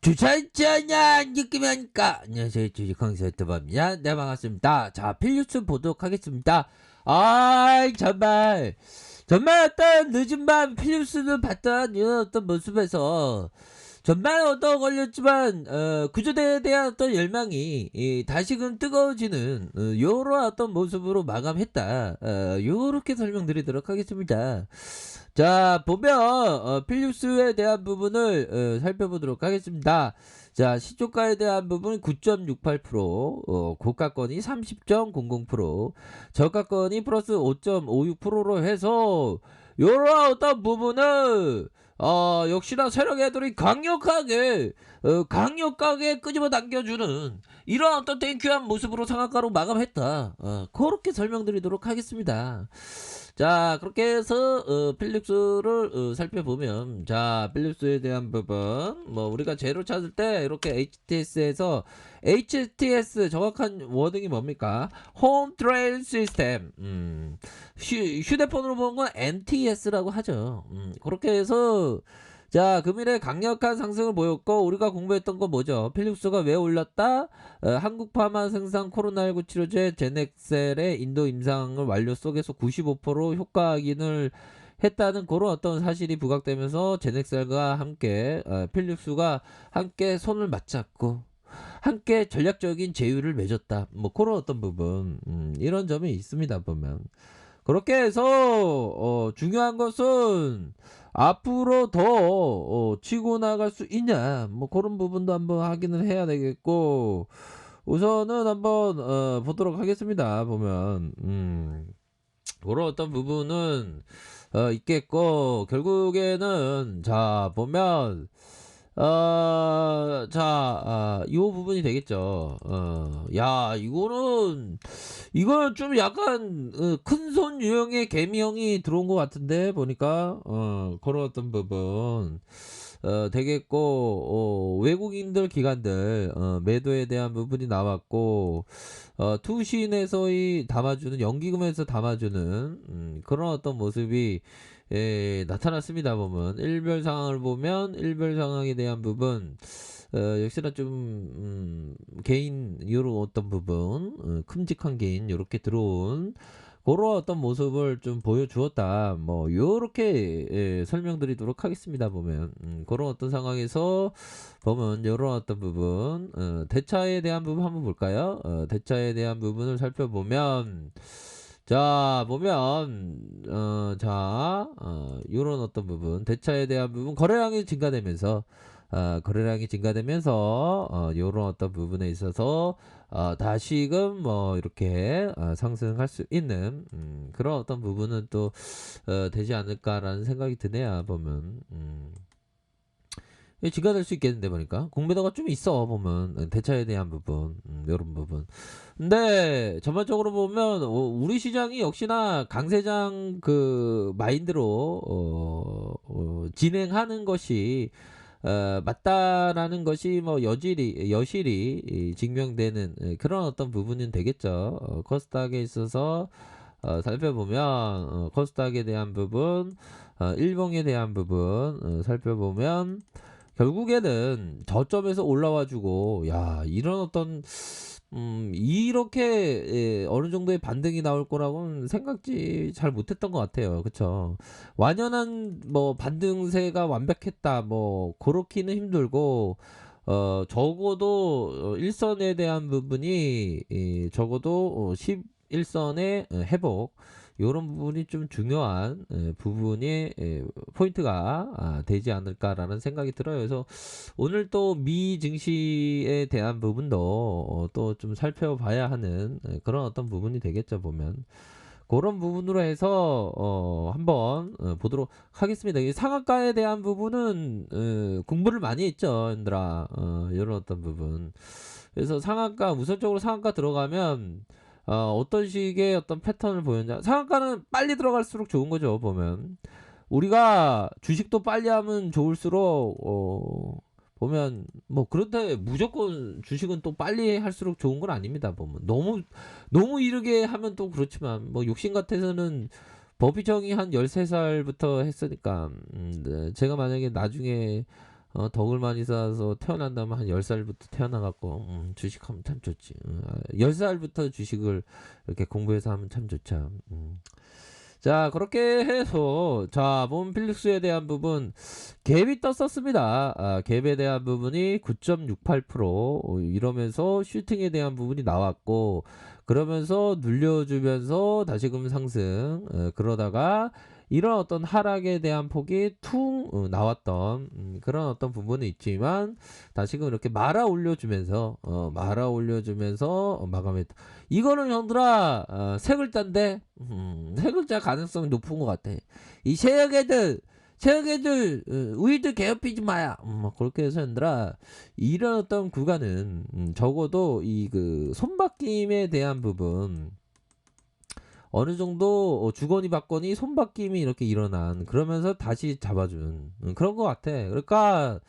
주차했잖아 느낌하니까. 안녕하세요, 주식 강사 유튜버입니다. 네, 반갑습니다. 자, 필뉴스 보도록 하겠습니다. 정말 어떤 늦은 밤 필뉴스를 봤던 이런 어떤 모습에서 정말 얻어 걸렸지만 구조대에 대한 어떤 열망이 다시금 뜨거워지는 요런 어떤 모습으로 마감했다. 요렇게 설명드리도록 하겠습니다. 자, 보면 필립스에 대한 부분을 살펴보도록 하겠습니다. 자, 시초가에 대한 부분 9.68%, 고가권이 30.00%, 저가권이 플러스 5.56%로 해서 요런 어떤 부분을 역시나 세력 애들이 강력하게 끄집어 당겨주는 이런 어떤 땡큐한 모습으로 상한가로 마감했다. 그렇게 설명드리도록 하겠습니다. 자, 그렇게 해서 필립스를 살펴보면, 자, 필립스에 대한 부분, 뭐 우리가 재료 찾을 때 이렇게 HTS에서 HTS 정확한 워딩이 뭡니까? 홈 트레일 시스템. 휴대폰으로 보는 건 NTS라고 하죠. 그렇게 해서 자, 금일에 강력한 상승을 보였고, 우리가 공부했던 건 뭐죠? 필립스가 왜 올랐다? 한국 파마 생산 코로나19 치료제 제넥셀의 인도 임상을 완료 속에서 95% 효과 확인을 했다는 그런 어떤 사실이 부각되면서 제넥셀과 함께 필립스가 함께 손을 맞잡고 함께 전략적인 제휴를 맺었다. 뭐 그런 어떤 부분 이런 점이 있습니다. 보면 그렇게 해서 중요한 것은 앞으로 더 치고 나갈 수 있냐 뭐 그런 부분도 한번 확인을 해야 되겠고, 우선은 한번 보도록 하겠습니다. 보면 그런 어떤 부분은 있겠고, 결국에는 자 보면 이 부분이 되겠죠. 이거는 좀 약간 큰손 유형의 개미형이 들어온 것 같은데 보니까 그런 어떤 부분 되겠고, 외국인들 기관들 매도에 대한 부분이 나왔고, 투신에서의 담아주는 연기금에서 담아주는 그런 어떤 모습이 나타났습니다. 보면 일별 상황을 보면 일별 상황에 대한 부분 역시나 좀 개인 요런 어떤 부분 큼직한 개인 요렇게 들어온 그런 어떤 모습을 좀 보여주었다. 뭐 요렇게 설명드리도록 하겠습니다. 보면 그런 어떤 상황에서 보면 요런 어떤 부분 대차에 대한 부분 한번 볼까요? 대차에 대한 부분을 살펴보면 자 보면 요런 어떤 부분 대차에 대한 부분 거래량이 증가되면서 요런 어떤 부분에 있어서 다시금 뭐 이렇게 상승할 수 있는 그런 어떤 부분은 또 되지 않을까라는 생각이 드네요. 보면 증가될 수 있겠는데 보니까 공매도가 좀 있어. 보면 대차에 대한 부분 이런 부분. 근데 전반적으로 보면 우리 시장이 역시나 강세장 그 마인드로 진행하는 것이 맞다라는 것이 뭐 여실히 증명되는 그런 어떤 부분은 되겠죠. 코스닥에 있어서 살펴보면 코스닥에 대한 부분, 일봉에 대한 부분 살펴보면 결국에는 저점에서 올라와주고, 야, 이런 어떤 이렇게 어느 정도의 반등이 나올 거라고는 생각지 잘 못했던 것 같아요. 그쵸? 완연한 뭐 반등세가 완벽했다 뭐 그렇기는 힘들고, 적어도 일선에 대한 부분이 적어도 11선의 회복 요런 부분이 좀 중요한 부분이 포인트가 되지 않을까라는 생각이 들어요. 그래서 오늘 또 미 증시에 대한 부분도 또 좀 살펴봐야 하는 그런 어떤 부분이 되겠죠. 보면 그런 부분으로 해서 한번 보도록 하겠습니다. 이 상한가에 대한 부분은 공부를 많이 했죠, 얘들아. 이런 어떤 부분. 그래서 상한가 우선적으로 상한가 들어가면 어떤 식의 어떤 패턴을 보였냐. 상한가는 빨리 들어갈수록 좋은 거죠. 보면 우리가 주식도 빨리 하면 좋을수록 보면 뭐 그런데 무조건 주식은 또 빨리 할수록 좋은 건 아닙니다. 보면 너무 이르게 하면 또 그렇지만 뭐 욕심 같아서는 법이 정이 한 13살부터 했으니까 네, 제가 만약에 나중에 덕을 많이 쌓아서 태어난다면 한 10살부터 태어나갖고 주식하면 참 좋지. 10살부터 주식을 이렇게 공부해서 하면 참 좋죠. 자, 그렇게 해서 자, 몬필릭스에 대한 부분 갭이 떴었습니다. 갭에 대한 부분이 9.68% 이러면서 슈팅에 대한 부분이 나왔고, 그러면서 눌려주면서 다시금 상승, 그러다가 이런 어떤 하락에 대한 폭이 퉁 나왔던 그런 어떤 부분이 있지만, 다시금 이렇게 말아 올려주면서 마감했다. 이거는 형들아, 세 글자인데 세 글자 가능성이 높은 것 같아. 이 세역애들 우리들 괴롭히지 마야. 뭐 그렇게 해서 형들아, 이런 어떤 구간은 적어도 이 그 손바뀜에 대한 부분 어느 정도 주거니 받거니 손바뀜이 이렇게 일어난, 그러면서 다시 잡아준 그런 것 같아. 그러니까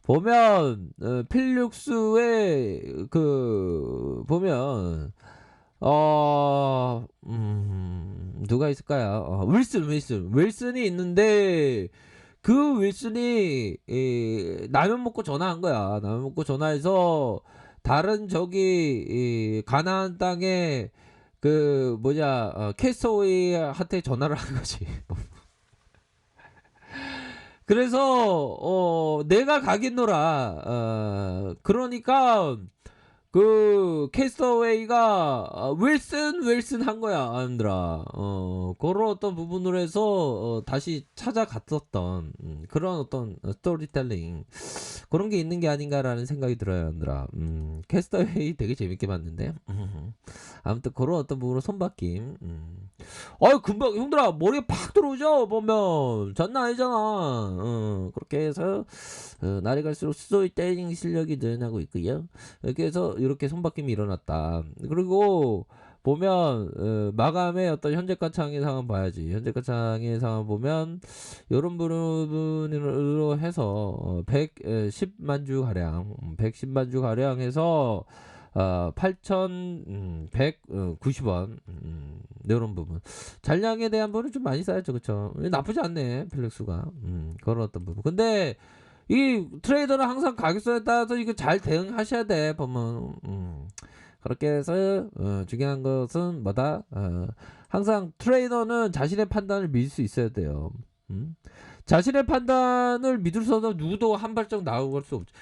보면 필육수의 그 보면 누가 있을까요? 윌슨이 있는데, 그 윌슨이 라면 먹고 전화한 거야. 라면 먹고 전화해서 다른 저기 가나안 땅에 그 뭐냐 캐스터웨이한테 전화를 한 거지. 그래서 내가 가겠노라. 그러니까 그 캐스터웨이가 윌슨 한 거야, 아들아. 그런 어떤 부분으로 해서 다시 찾아갔었던 그런 어떤 스토리텔링, 그런 게 있는 게 아닌가라는 생각이 들어요, 아들아. 캐스터웨이 되게 재밌게 봤는데. 아무튼 그런 어떤 부분으로 손바뀜. 아유, 금방 형들아 머리에 팍 들어오죠. 보면 장난 아니잖아. 그렇게 해서 날이 갈수록 스토리텔링 실력이 늘어나고 있고요. 이렇게 해서 이렇게 손바뀜이 일어났다. 그리고 보면 마감의 어떤 현재가 창의 상황 봐야지. 현재가 창의 상황 보면 이런 부분으로 해서 110만 주 가량, 110만 주 가량 해서 8,190원 이런 부분, 잔량에 대한 부분은 좀 많이 쌓였죠. 그쵸? 나쁘지 않네, 필렉스가. 그런 어떤 부분. 근데 이 트레이더는 항상 가격선에 따라서 이거 잘 대응하셔야 돼, 보면. 그렇게 해서 중요한 것은 뭐다? 항상 트레이더는 자신의 판단을 믿을 수 있어야 돼요. 자신의 판단을 믿을서도 누구도 한 발짝 나올 수 없죠.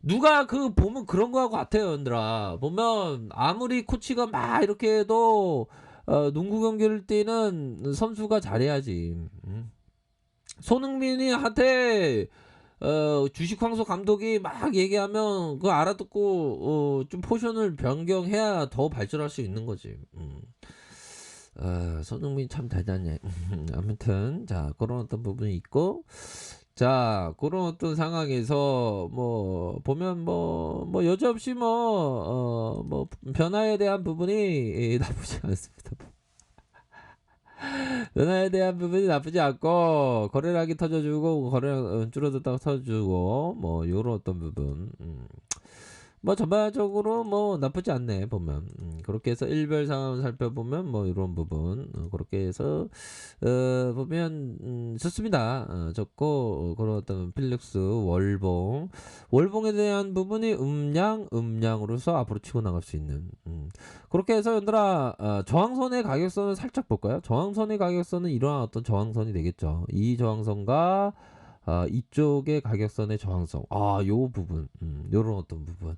누가 그 보면 그런 거 같아요, 얘들아. 보면 아무리 코치가 막 이렇게 해도 농구 경기를 뛰는 선수가 잘해야지. 손흥민이 한테 주식 황소 감독이 막 얘기하면 그거 알아듣고 좀 포션을 변경해야 더 발전할 수 있는 거지. 손흥민 참 대단해. 아무튼 자, 그런 어떤 부분이 있고, 자, 그런 어떤 상황에서 뭐 보면 뭐 여지없이 뭐 변화에 대한 부분이 나쁘지 않습니다. 변화에 대한 부분이 나쁘지 않고, 거래량이 터져주고 거래량 줄어들다가 터져주고 뭐 요런 어떤 부분, 뭐 전반적으로 뭐 나쁘지 않네, 보면. 그렇게 해서 일별 상황을 살펴보면 뭐 이런 부분, 그렇게 해서 보면 좋습니다. 좋고, 그런 어떤 필릭스 월봉에 대한 부분이 음량으로서 앞으로 치고 나갈 수 있는, 그렇게 해서 얘들아, 저항선의 가격선을 살짝 볼까요? 저항선의 가격선은 이러한 어떤 저항선이 되겠죠. 이 저항선과 이쪽의 가격선의 저항성, 요 부분, 요런 어떤 부분,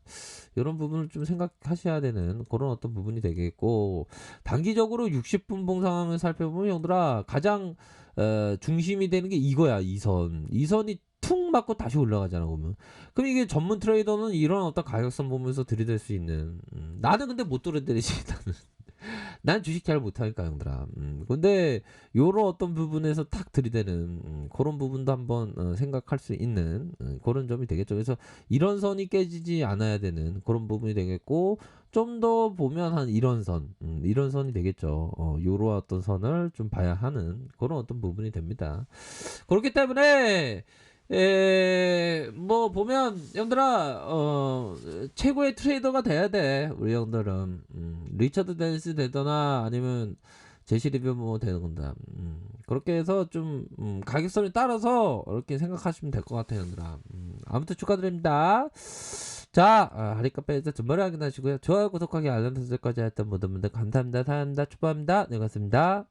요런 부분을 좀 생각하셔야 되는 그런 어떤 부분이 되겠고, 단기적으로 60분 봉 상황을 살펴보면 형들아, 가장 중심이 되는 게 이거야. 이선이 툭 맞고 다시 올라가잖아, 보면. 그럼 이게 전문 트레이더는 이런 어떤 가격선 보면서 들이댈 수 있는, 나는 근데 못 들이대지. 나는 난 주식 잘 못하니까, 형들아. 근데 요런 어떤 부분에서 탁 들이대는 그런 부분도 한번 생각할 수 있는 그런 점이 되겠죠. 그래서 이런 선이 깨지지 않아야 되는 그런 부분이 되겠고, 좀 더 보면 한 이런 이런 선이 되겠죠. 요런 어떤 선을 좀 봐야 하는 그런 어떤 부분이 됩니다. 그렇기 때문에 뭐 보면 형들아, 최고의 트레이더가 돼야 돼, 우리 형들은. 리처드 댄스 되거나 아니면 제시 리뷰 뭐 되는 건다. 그렇게 해서 좀 가격선에 따라서 이렇게 생각하시면 될 것 같아요, 얘들아. 아무튼 축하드립니다. 자, 하리카페에서 주말에 확인하시고요. 좋아요, 구독하기, 알람 설정까지 했던 모든 분들 감사합니다. 사랑합니다. 축복합니다. 네, 고맙습니다.